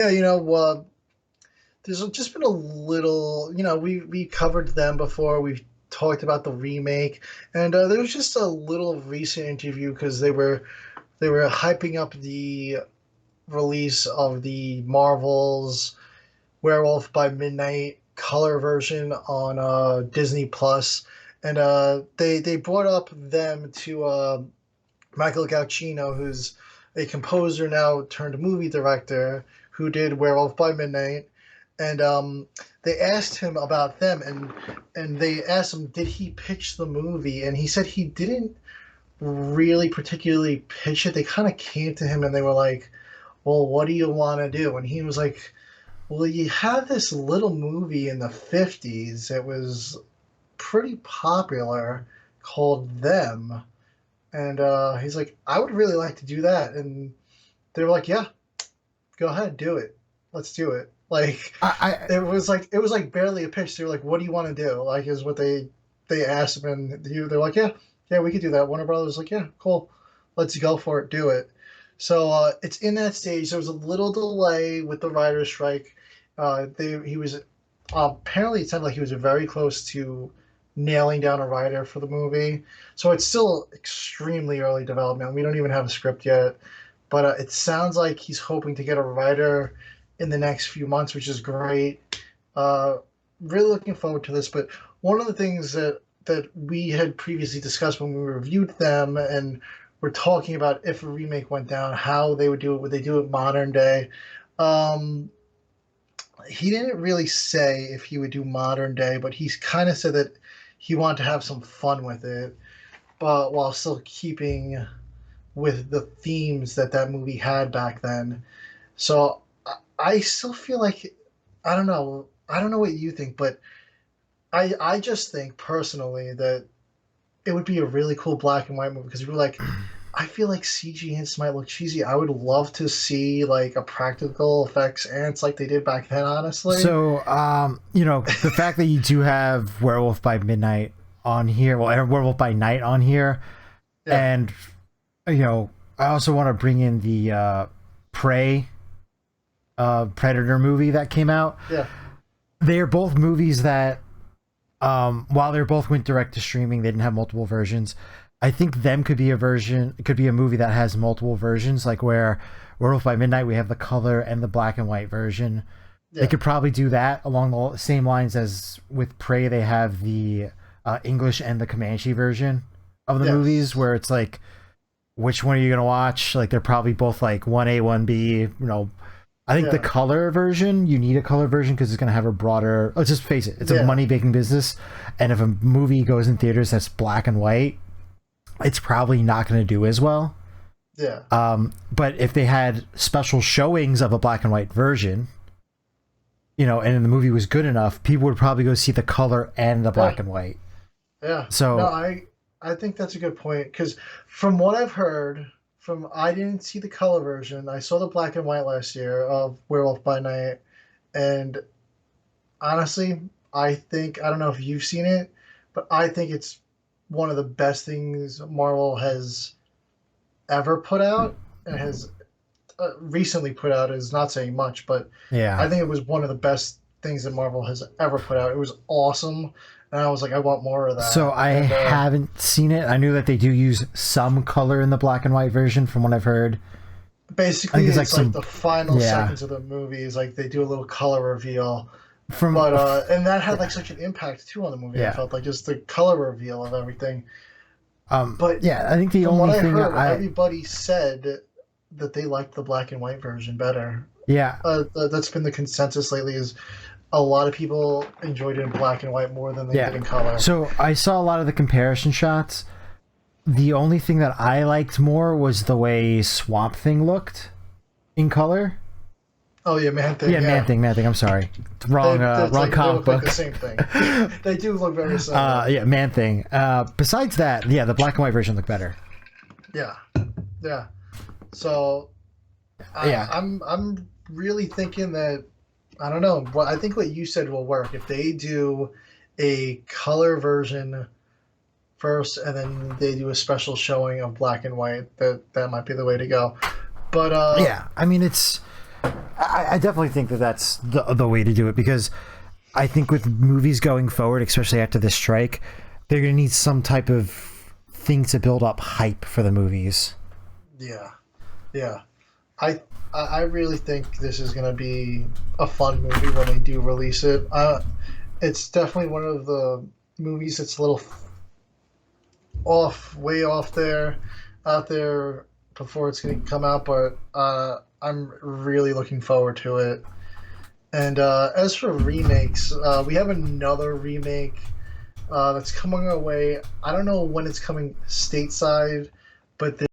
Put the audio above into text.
Yeah, there's just been a little, we covered them before. We've talked about the remake, and there was just a little recent interview because they were hyping up the release of the Marvels Werewolf by Midnight color version on Disney Plus, and they brought up them to Michael Giacchino, who's a composer now turned movie director who did Werewolf by Midnight, and they asked him about them, and they asked him, did he pitch the movie, and he said he didn't really particularly pitch it. They kind of came to him and they were like, "Well, what do you want to do?" And he was like, "Well, you had this little movie in the '50s. It was pretty popular, called Them." And he's like, "I would really like to do that." And they were like, "Yeah, go ahead, do it. Let's do it." Like I it was like barely a pitch. They were like, "What do you want to do?" Like is what they asked him, and they're like, "Yeah, yeah, we could do that." Warner Brothers was like, "Yeah, cool, let's go for it, do it." So it's in that stage. There was a little delay with the writer's strike. He was apparently it sounded like he was very close to nailing down a writer for the movie. So it's still extremely early development. We don't even have a script yet, but it sounds like he's hoping to get a writer in the next few months, which is great. Uh, really looking forward to this. But one of the things that we had previously discussed when we reviewed them and we're talking about if a remake went down, how they would do it. Would they do it modern day? Um, he didn't really say if he would do modern day, but he's kind of said that he wanted to have some fun with it, but while still keeping with the themes that movie had back then. So I still feel like I don't know. I don't know what you think, but I just think personally that it would be a really cool black and white movie because you're like, I feel like CG ants might look cheesy. I would love to see like a practical effects ants like they did back then. Honestly, so the fact that you do have Werewolf by Midnight on here, well, and Werewolf by Night on here, yeah, and I also want to bring in the Prey Predator movie that came out. yeah, They are both movies that, while they both went direct to streaming, they didn't have multiple versions. I think them could be a version, it could be a movie that has multiple versions, like where Werewolf by Midnight we have the color and the black and white version. They yeah, could probably do that along the same lines as with Prey. They have the English and the Comanche version of the movies, yes, where it's like, which one are you gonna watch? Like they're probably both like 1A, 1B. I think the yeah, color version, you need a color version because it's going to have a broader. Let's just face it, it's a yeah, money making business. And if a movie goes in theaters that's black and white, it's probably not going to do as well. yeah, But if they had special showings of a black and white version, and the movie was good enough, people would probably go see the color and the yeah, black and white. yeah. No, So, I think that's a good point because from what I've heard, from I didn't see the color version. I saw the black and white last year of Werewolf by Night, and honestly, I don't know if you've seen it, but I think it's one of the best things Marvel has ever put out and has recently put out. Is not saying much, but yeah. I think it was one of the best things that Marvel has ever put out. It was awesome, and I was like, I want more of So that. I And haven't seen it. I knew that they do use some color in the black and white version from what I've heard. I basically, think it's like it's like some, the final yeah. seconds of the movie is like they do a little color reveal. From, But and that had like such an impact too on the movie. I yeah. felt like just the color reveal of everything. But Yeah, I think the from what only I thing heard, I, everybody said that they liked the black and white version better. yeah. That's been the consensus lately. Is a lot of people enjoyed it in black and white more than they did Yeah. in color. So I saw a lot of the comparison shots. The only thing that I liked more was the way Swamp Thing looked in color. Oh yeah, Man Thing. Yeah, Yeah, Man Thing. I'm sorry, wrong they comic look like book. the same thing. They do look very similar. Yeah, Man Thing. Besides that, yeah, the black and white version looked better. Yeah, yeah. So Yeah, I'm really thinking that I don't know. What I think what you said will work if they do a color version first, and then they do a special showing of black and white. That might be the way to go. But yeah. I mean, it's I definitely think that that's the way to do it, because I think with movies going forward, especially after this strike, they're going to need some type of thing to build up hype for the movies. Yeah, yeah. I I really think this is gonna be a fun movie when they do release it. It's definitely one of the movies that's a little off, way off there, out there before it's gonna come out. But I'm really looking forward to it. And as for remakes, we have another remake that's coming our way. I don't know when it's coming stateside, but